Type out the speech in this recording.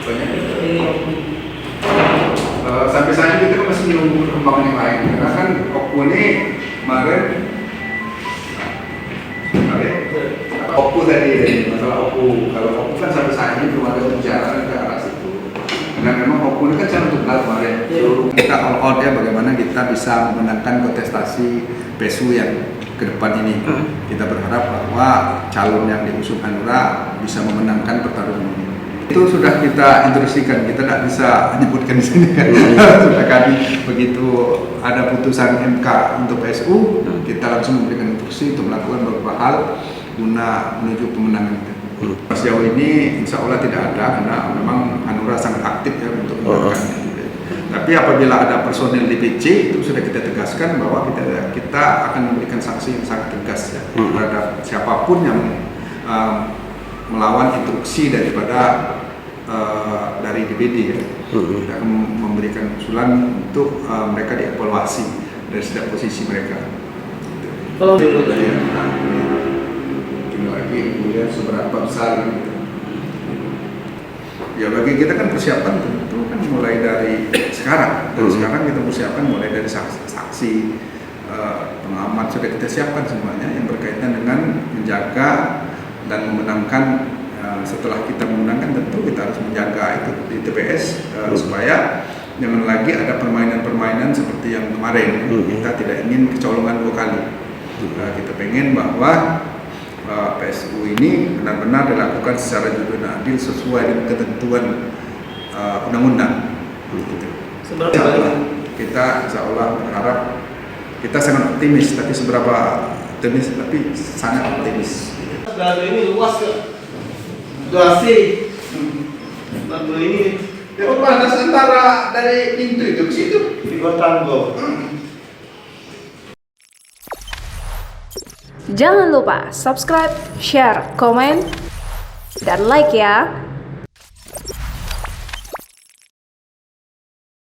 banyak. Sampai saat ini kita kan masih menunggu perkembangan yang lain karena kan Oppo ini kemarin Oppo tadi masalah Oppo. Kalau Oppo kan sampai saat ini belum ada pembicaraan ke arah situ. Karena memang Oppo ini kan calon tunggal kemarin. Kita all out ya bagaimana kita bisa memenangkan kontestasi PSU yang ke depan ini. Kita berharap bahwa calon yang diusung Hanura bisa memenangkan pertarungan ini. Itu sudah kita instruksikan, kita tidak bisa menyebutkan di sini. Sudah kali begitu ada putusan MK untuk PSU, kita langsung memberikan instruksi untuk melakukan beberapa hal guna menuju pemenangan. Sejauh ini insya Allah tidak ada karena memang Hanura sangat aktif ya untuk memenangkan. Tapi apabila ada personil DPC itu sudah kita tegaskan bahwa kita akan memberikan sanksi yang sangat tegas ya terhadap siapapun yang melawan instruksi daripada dari DPD ya. Kita akan memberikan usulan untuk mereka dievaluasi dari setiap posisi mereka. Kalau lagi kemudian seberapa besar ya bagi kita kan persiapan tentu kan mulai dari sekarang. Sekarang kita persiapan mulai dari saksi pengamat sudah kita siapkan semuanya yang berkaitan dengan menjaga dan memenangkan. Setelah kita memenangkan tentu kita harus menjaga itu di TPS supaya jangan lagi ada permainan-permainan seperti yang kemarin. Kita tidak ingin kecolongan 2 kali. Kita pengen bahwa PSU ini benar-benar dilakukan secara jujur dan adil sesuai dengan ketentuan undang-undang. Kita insya Allah berharap, kita sangat optimis, tapi seberapa optimis, tapi sangat optimis. Lalu ini luas ke durasi. Lalu ini Ya panas antara dari pintu itu ke situ. Tiga tanggo. Jangan lupa subscribe, share, komen, dan like ya.